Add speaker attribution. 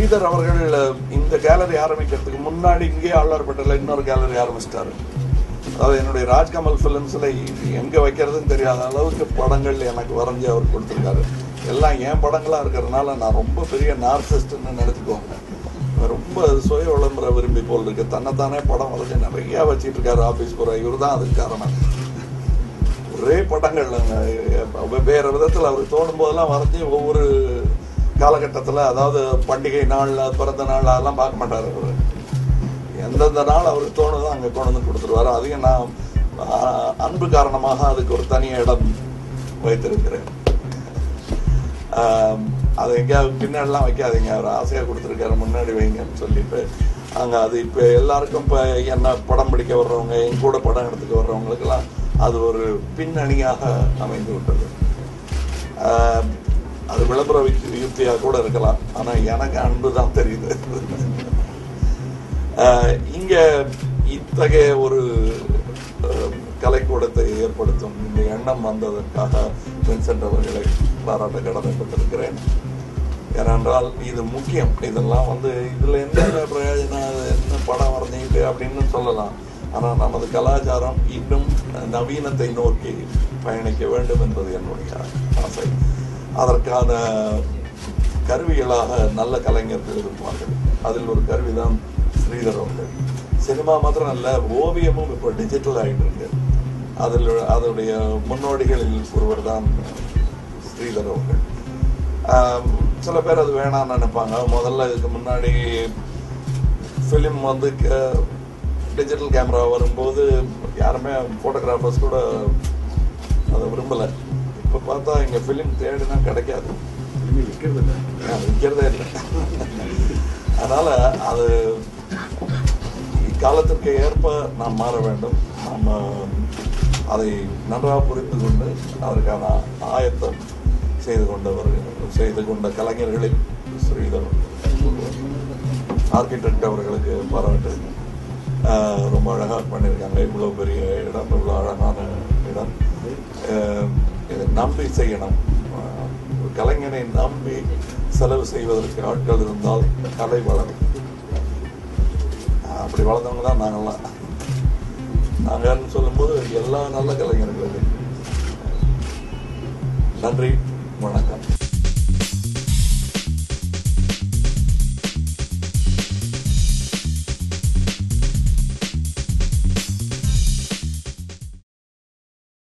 Speaker 1: ஸ்ரீதர் அவர்கள் இந்த கேலரி ஆரம்பிக்கிறதுக்கு முன்னாடி இங்கே ஆழ்வார்பேட்டையில் இன்னொரு கேலரி ஆரம்பிச்சிட்டாரு. அதாவது என்னுடைய ராஜ்கமல் ஃபிலிம்ஸில் எங்கே வைக்கிறதுன்னு தெரியாத அளவுக்கு படங்கள் எனக்கு வரைஞ்சி அவர் கொடுத்துருக்காரு. எல்லாம் என் படங்களாக இருக்கிறதுனால நான் ரொம்ப பெரிய நார்சிஸ்ட்னு நினைச்சுக்கோங்க. ரொம்ப சுய விளம்பர விரும்பி போல் இருக்கு. தன்னைத்தானே படம் வரைஞ்சி நிறையா வச்சிட்டு இருக்காரு. ஆஃபீஸ் போகிற இவர் தான் அதுக்கு காரணம். ஒரே படங்கள் வேறு விதத்தில் அவருக்கு தோணும் போதெல்லாம் வரைஞ்சி ஒவ்வொரு காலகட்டத்தில், அதாவது பண்டிகை நாள், பிறந்த நாள் அதெல்லாம் பார்க்க மாட்டார் அவர். எந்தெந்த நாள் அவருக்கு தோணுதோ அங்கே கொண்டு வந்து கொடுத்துருவாரு. அதையும் நான் அன்பு காரணமாக அதுக்கு ஒரு தனி இடம் வைத்திருக்கிறேன். அதை எங்கேயாவது பின்னாடிலாம் வைக்காதீங்க, அவர் ஆசையாக கொடுத்துருக்காரு, முன்னாடி வைங்கன்னு சொல்லிட்டு அங்கே அது இப்போ எல்லாருக்கும் இப்போ என்ன படம் பிடிக்க வர்றவங்க, என் கூட படம் எடுத்துக்க வர்றவங்களுக்கெல்லாம் அது ஒரு பின்னணியாக அமைந்து விட்டது. அது விளம்பர யுக்தியாக கூட இருக்கலாம், ஆனால் எனக்கு அன்பு தான் தெரியுது. இங்கே இத்தகைய ஒரு கலைக்கூடத்தை ஏற்படுத்தும் இந்த எண்ணம் வந்ததற்காக வின்சென்ட் அவர்களை பாராட்ட கடமைப்பட்டிருக்கிறேன். ஏனென்றால் இது முக்கியம். இதெல்லாம் இதில் எந்த பிரயோஜனம், என்ன படம் வரைஞ்சிக்கிட்டு அப்படின்னு சொல்லலாம். ஆனால் நமது கலாச்சாரம் இன்னும் நவீனத்தை நோக்கி பயணிக்க வேண்டும் என்பது என்னுடைய ஆசை. அதற்கான கருவிகளாக நல்ல கலைஞர்கள் இருப்பார்கள். அதில் ஒரு கருவிதான் ஸ்ரீதர் அவர்கள். சினிமா மாத்திரம் அல்ல, ஓவியமும் இப்போ டிஜிட்டல் ஆகிட்டு இருக்கு. அதனுடைய முன்னோடிகளில் ஒருவர் தான் ஸ்ரீதர் அவர்கள். சில பேர் அது வேணாம்னு நினைப்பாங்க. முதல்ல இதுக்கு முன்னாடி ஃபிலிம் டிஜிட்டல் கேமரா வரும்போது யாருமே ஃபோட்டோகிராஃபர்ஸ் கூட அதை விரும்பலை. இப்போ பார்த்தா இங்கே ஃபிலிம் தேடினா கிடைக்காது, விற்கிறதே இல்லை. அதனால் அது இக்காலத்திற்கு ஏற்ப நாம் மாற வேண்டும். நம்ம அதை நன்றாக புரிந்து கொண்டு அதற்கான ஆயத்தம் செய்து கொண்ட கலைஞர்களில் ஸ்ரீதர் ஆர்கிடெக்ட் அவர்களுக்கு பாராட்டு. ரொம்ப அழகாக பண்ணியிருக்காங்க. இவ்வளோ பெரிய இடம், இவ்வளோ அழகான இடம். இதை நம்பி செய்யணும். கலைஞனை நம்பி செலவு செய்வதற்கு ஆட்கள் இருந்தால் கலை வளரும். அப்படி வளர்ந்தவங்க தான் நாங்கள்லாம். நாங்கள்னு சொல்லும்போது எல்லா நல்ல கலைஞர்களும். நன்றி, வணக்கம்.